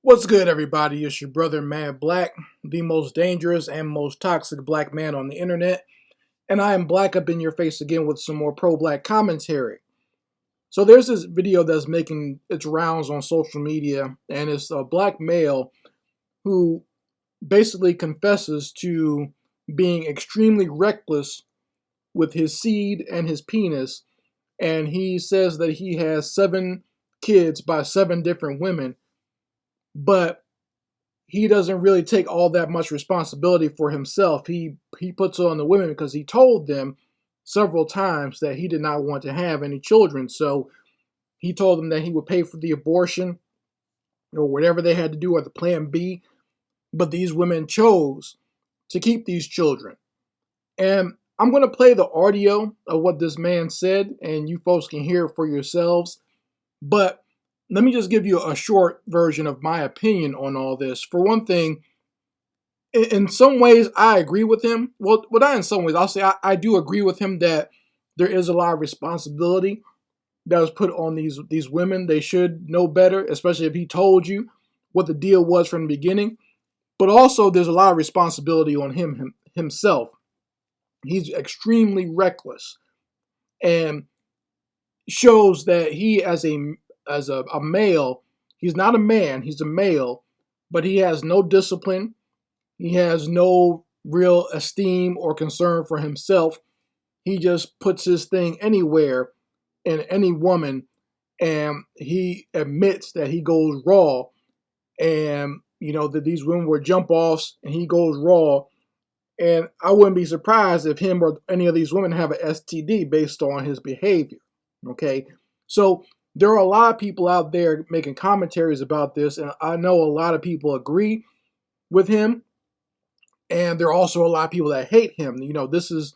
What's good, everybody? It's your brother, Mad Black, the most dangerous and most toxic black man on the internet. And I am black up in your face again with some more pro black commentary. So, there's this video that's making its rounds on social media, and it's a black male who basically confesses to being extremely reckless with his seed and his penis. And he says that he has 7 kids by 7 different women, but he doesn't really take all that much responsibility for himself. He puts it on the women because he told them several times that he did not want to have any children. So he told them that he would pay for the abortion or whatever they had to do or the plan B. But these women chose to keep these children. And I'm going to play the audio of what this man said, and you folks can hear it for yourselves. But let me just give you a short version of my opinion on all this. For one thing, in some ways, I agree with him. Well, not in some ways. I'll say I do agree with him that there is a lot of responsibility that was put on these women. They should know better, especially if he told you what the deal was from the beginning. But also, there's a lot of responsibility on himself. He's extremely reckless and shows that he, as a male, he's not a man. He's a male, but he has no discipline. He has no real esteem or concern for himself. He just puts his thing anywhere in any woman, and he admits that he goes raw, and that these women were jump offs, and he goes raw. And I wouldn't be surprised if him or any of these women have an STD based on his behavior. Okay, so there are a lot of people out there making commentaries about this, and I know a lot of people agree with him. And there are also a lot of people that hate him. This is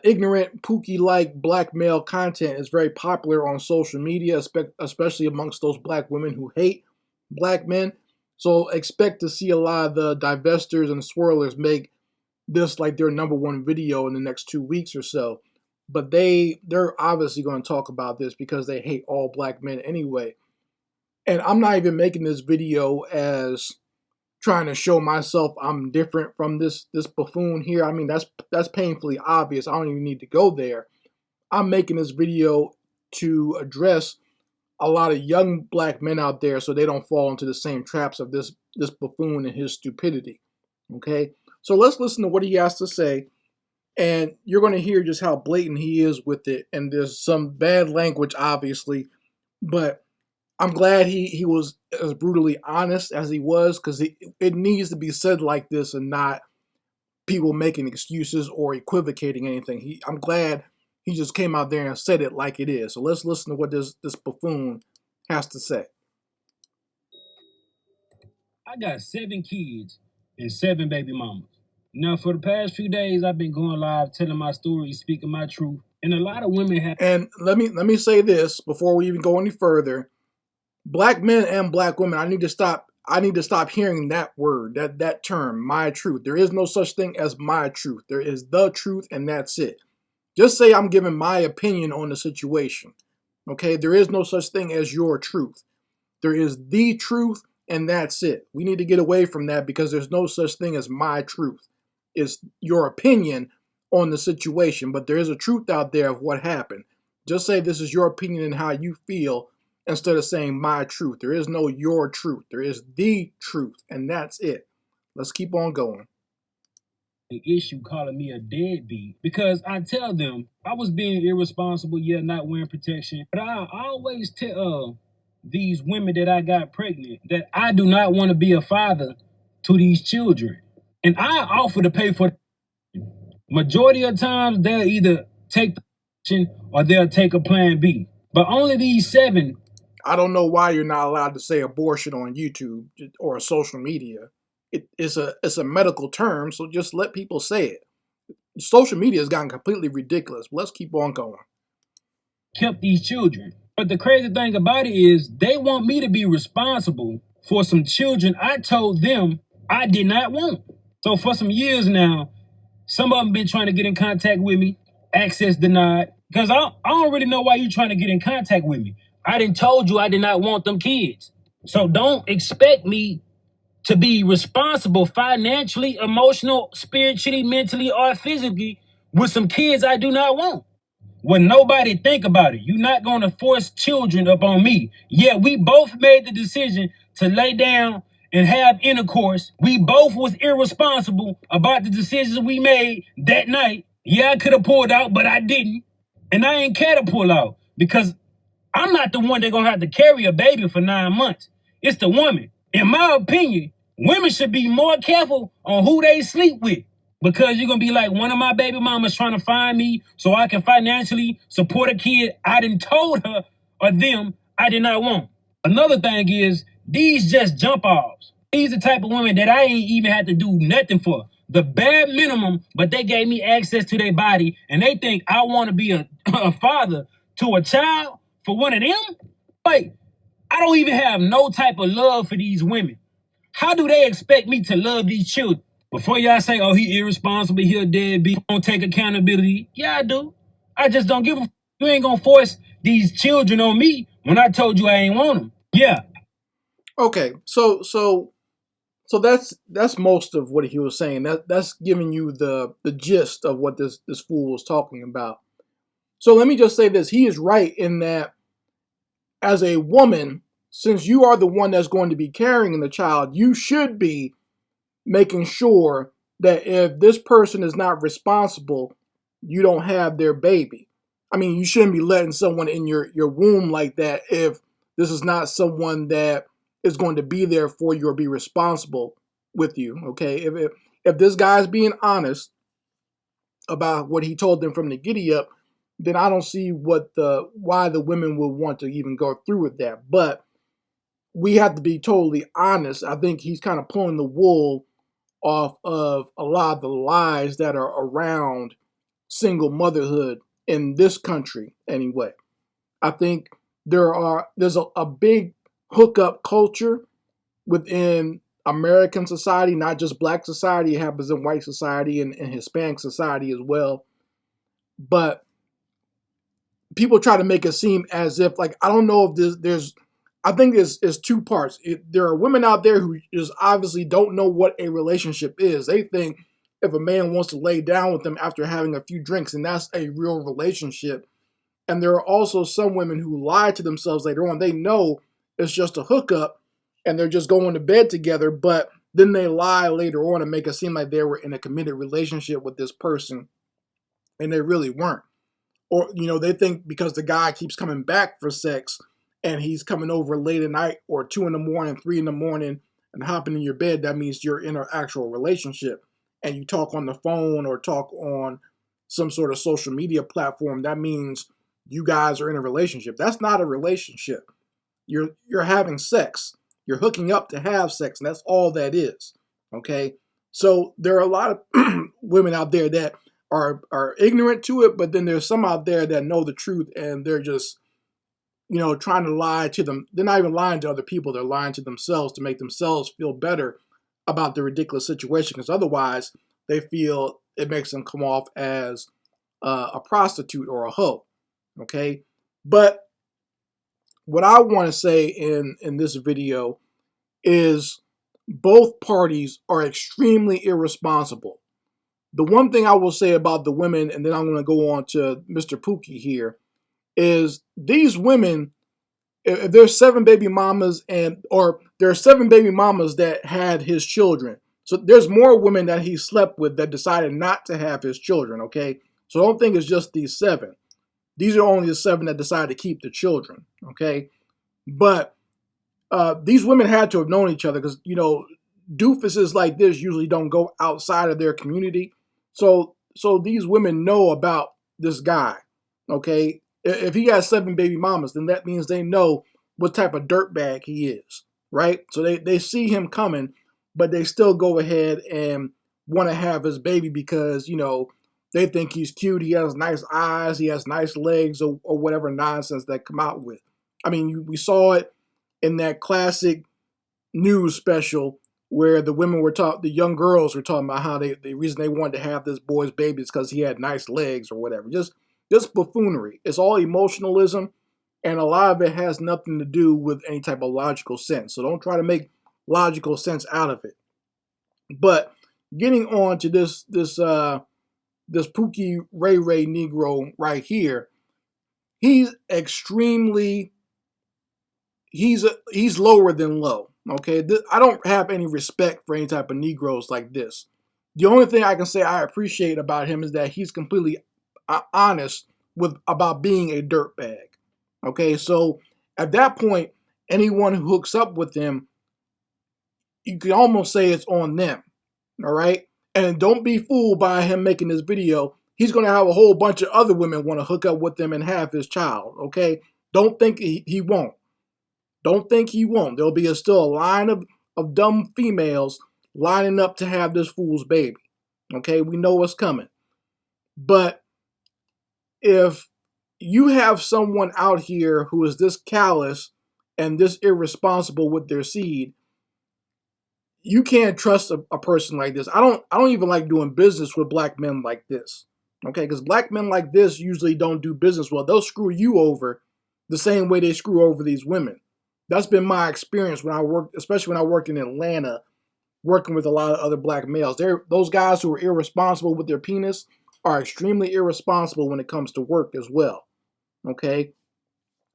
ignorant, Pookie-like black male content is very popular on social media, especially amongst those black women who hate black men. So expect to see a lot of the divestors and swirlers make this like their number one video in the next 2 weeks or so. But they're obviously going to talk about this because they hate all black men anyway. And I'm not even making this video as trying to show myself I'm different from this buffoon here. I mean, that's painfully obvious. I don't even need to go there. I'm making this video to address a lot of young black men out there so they don't fall into the same traps of this buffoon and his stupidity. Okay? So let's listen to what he has to say, and you're going to hear just how blatant he is with it. And there's some bad language, obviously, but I'm glad he was as brutally honest as he was, because it needs to be said like this and not people making excuses or equivocating anything. I'm glad he just came out there and said it like it is. So let's listen to what this buffoon has to say. I got 7 kids and 7 baby mamas. Now, for the past few days, I've been going live, telling my story, speaking my truth, and a lot of women have. And let me say this before we even go any further: black men and black women, I need to stop hearing that word, that term, my truth. There is no such thing as my truth. There is the truth, and that's it. Just say I'm giving my opinion on the situation. Okay? There is no such thing as your truth. There is the truth, and that's it. We need to get away from that because there's no such thing as my truth. It's your opinion on the situation, but there is a truth out there of what happened. Just say this is your opinion and how you feel instead of saying my truth. There is no your truth. There is the truth, and that's it. Let's keep on going. The issue calling me a deadbeat because I tell them I was being irresponsible, yet not wearing protection. But I always tell these women that I got pregnant that I do not want to be a father to these children. And I offer to pay for it. Majority of times they'll either take the action or they'll take a plan B. But only these 7. I don't know why you're not allowed to say abortion on YouTube or social media. It's a medical term, so just let people say it. Social media has gotten completely ridiculous. Let's keep on going. Kept these children. But the crazy thing about it is they want me to be responsible for some children I told them I did not want. So for some years now, some of them been trying to get in contact with me, access denied. Because I don't really know why you're trying to get in contact with me. I didn't told you I did not want them kids. So don't expect me to be responsible financially, emotional, spiritually, mentally, or physically with some kids I do not want. When nobody think about it, you're not going to force children upon me. Yeah, we both made the decision to lay down and have intercourse. We both was irresponsible about the decisions we made that night. Yeah, I could have pulled out, but I didn't. And I ain't care to pull out because I'm not the one that's gonna have to carry a baby for 9 months. It's the woman. In my opinion, women should be more careful on who they sleep with. Because you're gonna be like, one of my baby mamas trying to find me so I can financially support a kid I didn't told her or them I did not want. Another thing is, these just jump offs. These the type of women that I ain't even had to do nothing for. The bare minimum, but they gave me access to their body and they think I want to be a father to a child for one of them? Like, I don't even have no type of love for these women. How do they expect me to love these children? Before y'all say, oh, he irresponsible, he a deadbeat, don't take accountability. Yeah, I do. I just don't give a you ain't gonna force these children on me when I told you I ain't want them. Yeah. Okay, so that's most of what he was saying. That's giving you the gist of what this fool was talking about. So let me just say this: he is right in that as a woman, since you are the one that's going to be carrying the child, you should be making sure that if this person is not responsible, you don't have their baby. I mean, you shouldn't be letting someone in your womb like that if this is not someone that is going to be there for you or be responsible with you. Okay, if this guy's being honest about what he told them from the giddy up, then I don't see what the why the women would want to even go through with that. But we have to be totally honest. I think he's kind of pulling the wool off of a lot of the lies that are around single motherhood in this country anyway. I think there's a big hookup culture within American society, not just black society. It happens in white society and Hispanic society as well. But people try to make it seem as if, like, I don't know if there's I think it's two parts. There are women out there who just obviously don't know what a relationship is. They think if a man wants to lay down with them after having a few drinks, and that's a real relationship. And there are also some women who lie to themselves later on. They know it's just a hookup and they're just going to bed together, but then they lie later on and make it seem like they were in a committed relationship with this person and they really weren't. Or, they think because the guy keeps coming back for sex and he's coming over late at night or 2 in the morning, 3 in the morning, and hopping in your bed, that means you're in an actual relationship. And you talk on the phone or talk on some sort of social media platform, that means you guys are in a relationship. That's not a relationship. You're having sex. You're hooking up to have sex, and that's all that is. Okay? So there are a lot of women out there that are ignorant to it, but then there's some out there that know the truth and they're just, trying to lie to them. They're not even lying to other people, they're lying to themselves to make themselves feel better about the ridiculous situation, because otherwise they feel it makes them come off as a prostitute or a hoe. Okay? But what I want to say in this video is both parties are extremely irresponsible. The one thing I will say about the women, and then I'm going to go on to Mr. Pookie here, is these women, if there's seven baby mamas or there are seven baby mamas that had his children. So there's more women that he slept with that decided not to have his children, okay? So don't think it's just these seven. These are only the seven that decided to keep the children, okay? But these women had to have known each other because, doofuses like this usually don't go outside of their community. So these women know about this guy, okay? If he has seven baby mamas, then that means they know what type of dirtbag he is, right? So they see him coming, but they still go ahead and want to have his baby because, they think he's cute. He has nice eyes. He has nice legs or whatever nonsense they come out with. I mean, we saw it in that classic news special where the women were talking, the young girls were talking about how the reason they wanted to have this boy's baby is because he had nice legs or whatever. Just buffoonery. It's all emotionalism. And a lot of it has nothing to do with any type of logical sense. So don't try to make logical sense out of it. But getting on to this Pookie Ray Ray Negro right here, he's extremely he's lower than low. Okay, I don't have any respect for any type of Negroes like this. The only thing I can say I appreciate about him is that he's completely honest with about being a dirtbag. Okay, so at that point, anyone who hooks up with him, you can almost say it's on them. All right, and don't be fooled by him making this video. He's going to have a whole bunch of other women want to hook up with him and have his child. Okay, don't think he won't. Don't think he won't. There'll be still a line of dumb females lining up to have this fool's baby. Okay, we know what's coming. But if you have someone out here who is this callous and this irresponsible with their seed, you can't trust a person like this. I don't even like doing business with black men like this. Okay, because black men like this usually don't do business well. They'll screw you over the same way they screw over these women. That's been my experience when I worked, especially when I worked in Atlanta, working with a lot of other black males. Those guys who are irresponsible with their penis are extremely irresponsible when it comes to work as well. Okay,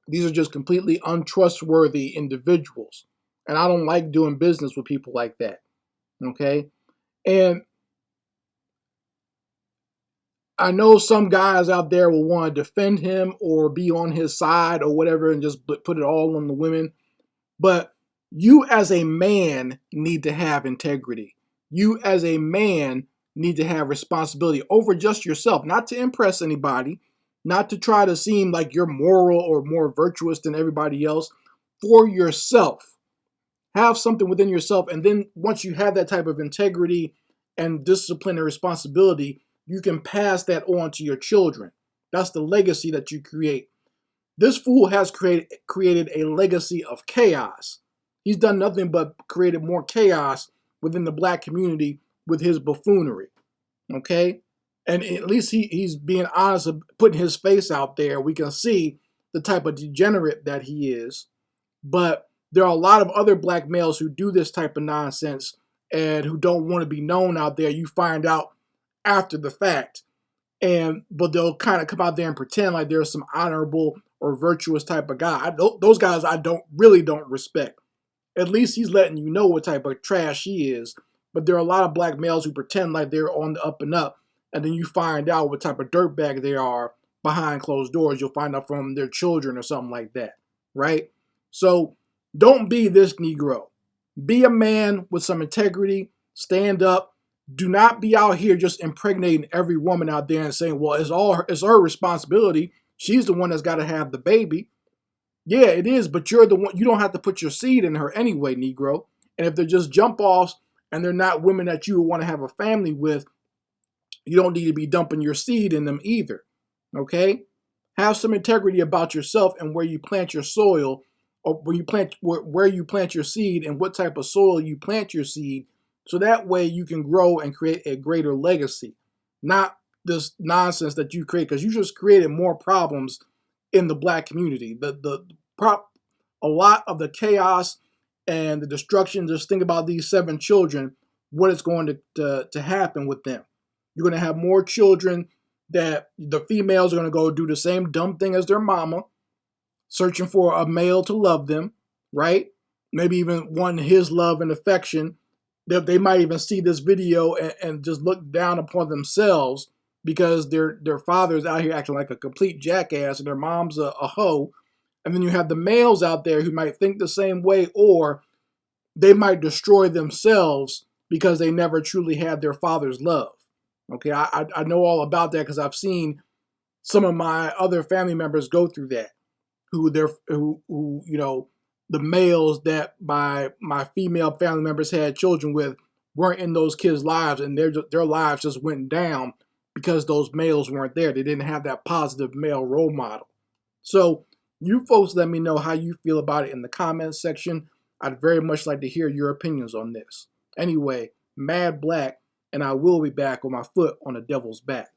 these are just completely untrustworthy individuals, and I don't like doing business with people like that. Okay, and I know some guys out there will want to defend him or be on his side or whatever and just put it all on the women. But you as a man need to have integrity. You as a man need to have responsibility over just yourself, not to impress anybody, not to try to seem like you're moral or more virtuous than everybody else. For yourself. Have something within yourself. And then once you have that type of integrity and discipline and responsibility, you can pass that on to your children. That's the legacy that you create. This fool has created a legacy of chaos. He's done nothing but created more chaos within the black community with his buffoonery. Okay? And at least he's being honest, putting his face out there. We can see the type of degenerate that he is. But there are a lot of other black males who do this type of nonsense and who don't want to be known out there. You find out after the fact. But they'll kind of come out there and pretend like they're some honorable or virtuous type of guy. Those guys I don't respect. At least he's letting you know what type of trash he is. But there are a lot of black males who pretend like they're on the up and up, and then you find out what type of dirtbag they are behind closed doors. You'll find out from their children or something like that, right? So don't be this Negro. Be a man with some integrity. Stand up. Do not be out here just impregnating every woman out there and saying, well, it's her responsibility. She's the one that's got to have the baby. Yeah, it is, but you're the one. You don't have to put your seed in her anyway, Negro. And if they're just jump offs and they're not women that you want to have a family with, you don't need to be dumping your seed in them either. Okay? Have some integrity about yourself and where you plant your soil, or where you plant your seed and what type of soil you plant your seed, so that way you can grow and create a greater legacy. Not this nonsense that you create, because you just created more problems in the black community. A lot of the chaos and the destruction. Just think about these 7 children. What is going to happen with them? You're going to have more children that the females are going to go do the same dumb thing as their mama, searching for a male to love them, right? Maybe even want his love and affection. They might even see this video and just look down upon themselves because their father's out here acting like a complete jackass and their mom's a hoe. And then you have the males out there who might think the same way, or they might destroy themselves because they never truly had their father's love. Okay, I know all about that because I've seen some of my other family members go through that. The males that my female family members had children with weren't in those kids' lives, and their lives just went down because those males weren't there. They didn't have that positive male role model. So you folks let me know how you feel about it in the comments section. I'd very much like to hear your opinions on this. Anyway, Mad Black, and I will be back with my foot on the devil's back.